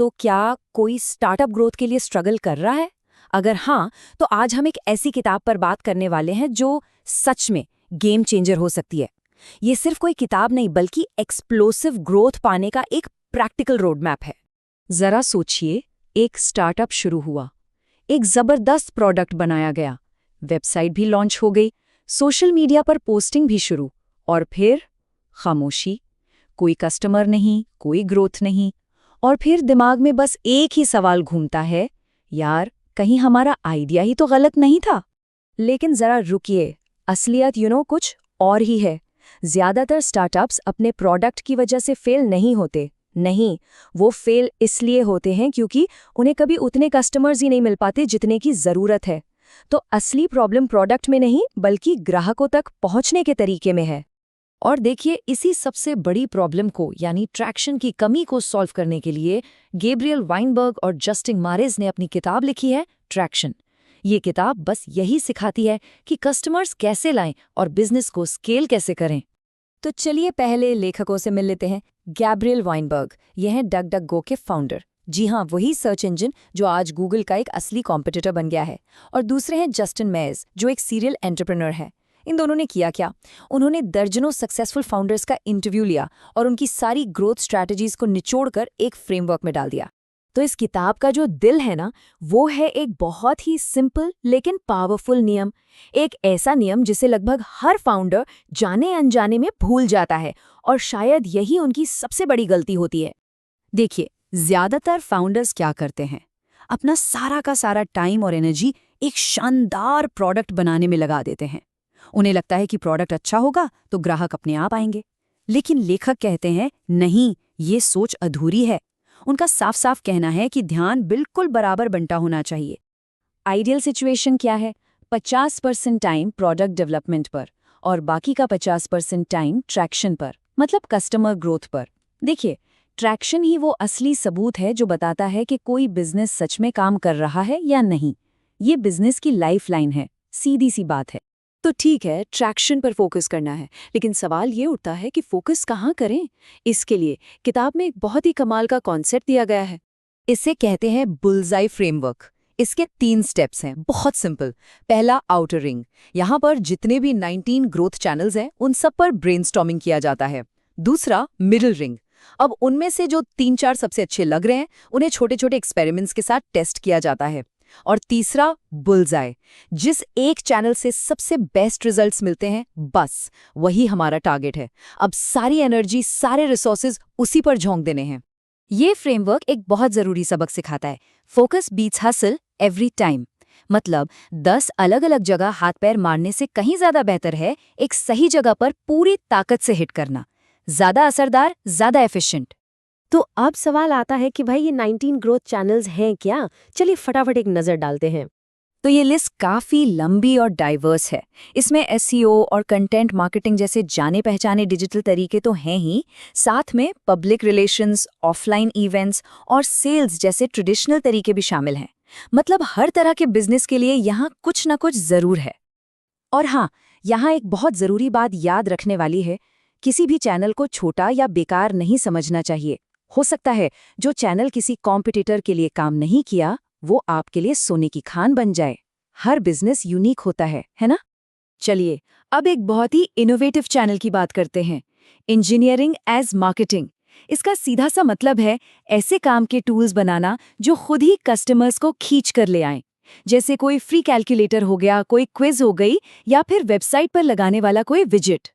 तो क्या कोई स्टार्टअप ग्रोथ के लिए स्ट्रगल कर रहा है? अगर हाँ, तो आज हम एक ऐसी किताब पर बात करने वाले हैं जो सच में गेम चेंजर हो सकती है। ये सिर्फ कोई किताब नहीं बल्कि एक्सप्लोसिव ग्रोथ पाने का एक प्रैक्टिकल रोड मैप है। जरा सोचिए, एक स्टार्टअप शुरू हुआ, एक जबरदस्त प्रोडक्ट बनाया गया, वेबसाइट भी लॉन्च हो गई, सोशल मीडिया पर पोस्टिंग भी शुरू, और फिर खामोशी। कोई कस्टमर नहीं, कोई ग्रोथ नहीं, और फिर दिमाग में बस एक ही सवाल घूमता है, यार कहीं हमारा आइडिया ही तो गलत नहीं था। लेकिन जरा रुकिए, असलियत कुछ और ही है। ज्यादातर स्टार्टअप्स अपने प्रोडक्ट की वजह से फेल नहीं होते। नहीं, वो फेल इसलिए होते हैं क्योंकि उन्हें कभी उतने कस्टमर्स ही नहीं मिल पाते जितने की जरूरत है। तो असली प्रॉब्लम प्रोडक्ट में नहीं बल्कि ग्राहकों तक पहुंचने के तरीके में है। और देखिए, इसी सबसे बड़ी प्रॉब्लम को यानी ट्रैक्शन की कमी को सॉल्व करने के लिए गैब्रियल वाइनबर्ग और जस्टिन मारेज ने अपनी किताब लिखी है, ट्रैक्शन। ये किताब बस यही सिखाती है कि कस्टमर्स कैसे लाएं और बिजनेस को स्केल कैसे करें। तो चलिए पहले लेखकों से मिल लेते हैं। गैब्रियल वाइनबर्ग, ये हैं डक के फाउंडर। जी हाँ, वही सर्च इंजन जो आज गूगल का एक असली कॉम्पिटिटर बन गया है। और दूसरे हैं जस्टिन मेयर्स, जो एक सीरियल एंटरप्रेन्योर है। इन दोनों ने किया क्या? उन्होंने दर्जनों सक्सेसफुल फाउंडर्स का इंटरव्यू लिया और उनकी सारी ग्रोथ स्ट्रैटेजीज को निचोड़कर एक फ्रेमवर्क में डाल दिया। तो इस किताब का जो दिल है ना, वो है एक बहुत ही सिंपल लेकिन पावरफुल नियम। एक ऐसा नियम जिसे लगभग हर फाउंडर जाने अनजाने में भूल जाता है, और शायद यही उनकी सबसे बड़ी गलती होती है। देखिए, ज्यादातर फाउंडर्स क्या करते हैं? अपना सारा का सारा टाइम और एनर्जी एक शानदार प्रोडक्ट बनाने में लगा देते हैं। उन्हें लगता है कि प्रोडक्ट अच्छा होगा तो ग्राहक अपने आप आएंगे। लेकिन लेखक कहते हैं नहीं, ये सोच अधूरी है। उनका साफ साफ कहना है कि ध्यान बिल्कुल बराबर बंटा होना चाहिए। आइडियल सिचुएशन क्या है? 50% टाइम प्रोडक्ट डेवलपमेंट पर और बाकी का 50% टाइम ट्रैक्शन पर, मतलब कस्टमर ग्रोथ पर। देखिए, ट्रैक्शन ही वो असली सबूत है जो बताता है कि कोई बिजनेस सच में काम कर रहा है या नहीं। ये बिजनेस की लाइफलाइन है, सीधी सी बात है। तो ठीक है, ट्रैक्शन पर फोकस करना है, लेकिन सवाल ये उठता है कि फोकस कहाँ करें? इसके लिए किताब में एक बहुत ही कमाल का कॉन्सेप्ट दिया गया है। इसे कहते हैं बुलजाई फ्रेमवर्क। इसके 3 स्टेप्स हैं, बहुत सिंपल। पहला, आउटर रिंग। यहाँ पर जितने भी 19 ग्रोथ चैनल्स हैं उन सब पर ब्रेनस्टॉर्मिंग किया जाता है। दूसरा, मिडिल रिंग। अब उनमें से जो 3-4 सबसे अच्छे लग रहे हैं उन्हें छोटे छोटे एक्सपेरिमेंट्स के साथ टेस्ट किया जाता है। और तीसरा, बुलजाई। जिस एक चैनल से सबसे बेस्ट रिजल्ट्स मिलते हैं, बस वही हमारा टारगेट है। अब सारी एनर्जी, सारे रिसोर्सेज उसी पर झोंक देने हैं। ये फ्रेमवर्क एक बहुत जरूरी सबक सिखाता है, focus beats hustle every time. मतलब 10 अलग अलग जगह हाथ पैर मारने से कहीं ज्यादा बेहतर है एक सही जगह पर पूरी ताकत से हिट करना। ज्यादा असरदार, ज्यादा एफिशिएंट। तो अब सवाल आता है कि भाई ये 19 ग्रोथ चैनल्स हैं क्या? चलिए फटाफट एक नज़र डालते हैं। तो ये लिस्ट काफ़ी लंबी और डाइवर्स है। इसमें एसईओ और कंटेंट मार्केटिंग जैसे जाने पहचाने डिजिटल तरीके तो हैं ही, साथ में पब्लिक रिलेशंस, ऑफलाइन इवेंट्स और सेल्स जैसे ट्रेडिशनल तरीके भी शामिल हैं। मतलब हर तरह के बिजनेस के लिए यहाँ कुछ ना कुछ ज़रूर है। और हाँ, यहाँ एक बहुत ज़रूरी बात याद रखने वाली है, किसी भी चैनल को छोटा या बेकार नहीं समझना चाहिए। हो सकता है जो चैनल किसी कॉम्पिटिटर के लिए काम नहीं किया, वो आपके लिए सोने की खान बन जाए। हर बिजनेस यूनिक होता है ना? चलिए, अब एक बहुत ही इनोवेटिव चैनल की बात करते हैं, इंजीनियरिंग एज मार्केटिंग। इसका सीधा सा मतलब है ऐसे काम के टूल्स बनाना जो खुद ही कस्टमर्स को खींच कर ले आएं। जैसे कोई फ्री कैलकुलेटर हो गया, कोई क्विज हो गई, या फिर वेबसाइट पर लगाने वाला कोई विजिट।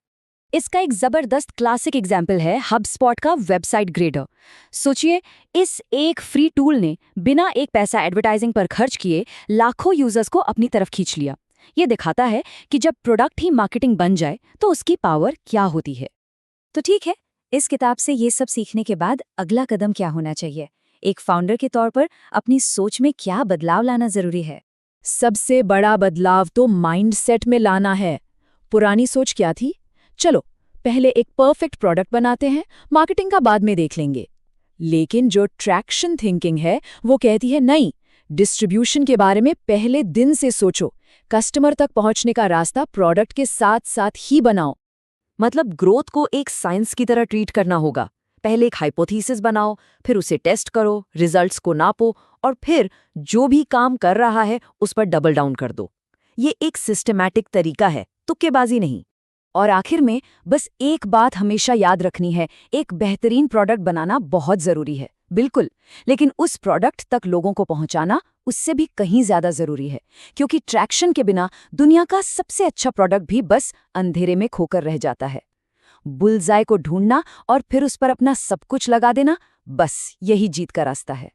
इसका एक जबरदस्त क्लासिक एग्जाम्पल है HubSpot का वेबसाइट ग्रेडर। सोचिए, इस एक फ्री टूल ने बिना एक पैसा एडवर्टाइजिंग पर खर्च किए लाखों यूजर्स को अपनी तरफ खींच लिया। ये दिखाता है कि जब प्रोडक्ट ही मार्केटिंग बन जाए तो उसकी पावर क्या होती है। तो ठीक है, इस किताब से ये सब सीखने के बाद अगला कदम क्या होना चाहिए? एक फाउंडर के तौर पर अपनी सोच में क्या बदलाव लाना जरूरी है? सबसे बड़ा बदलाव तो माइंडसेट में लाना है। पुरानी सोच क्या थी? चलो पहले एक परफेक्ट प्रोडक्ट बनाते हैं, मार्केटिंग का बाद में देख लेंगे। लेकिन जो ट्रैक्शन थिंकिंग है वो कहती है नहीं, डिस्ट्रीब्यूशन के बारे में पहले दिन से सोचो, कस्टमर तक पहुंचने का रास्ता प्रोडक्ट के साथ साथ ही बनाओ। मतलब ग्रोथ को एक साइंस की तरह ट्रीट करना होगा। पहले एक हाइपोथेसिस बनाओ, फिर उसे टेस्ट करो, रिजल्ट्स को नापो और फिर जो भी काम कर रहा है उस पर डबल डाउन कर दो। ये एक सिस्टमैटिक तरीका है, तुक्केबाजी नहीं। और आखिर में बस एक बात हमेशा याद रखनी है, एक बेहतरीन प्रोडक्ट बनाना बहुत जरूरी है, बिल्कुल, लेकिन उस प्रोडक्ट तक लोगों को पहुंचाना उससे भी कहीं ज्यादा जरूरी है, क्योंकि ट्रैक्शन के बिना दुनिया का सबसे अच्छा प्रोडक्ट भी बस अंधेरे में खोकर रह जाता है। बुलजाई को ढूंढना और फिर उस पर अपना सब कुछ लगा देना, बस यही जीत का रास्ता है।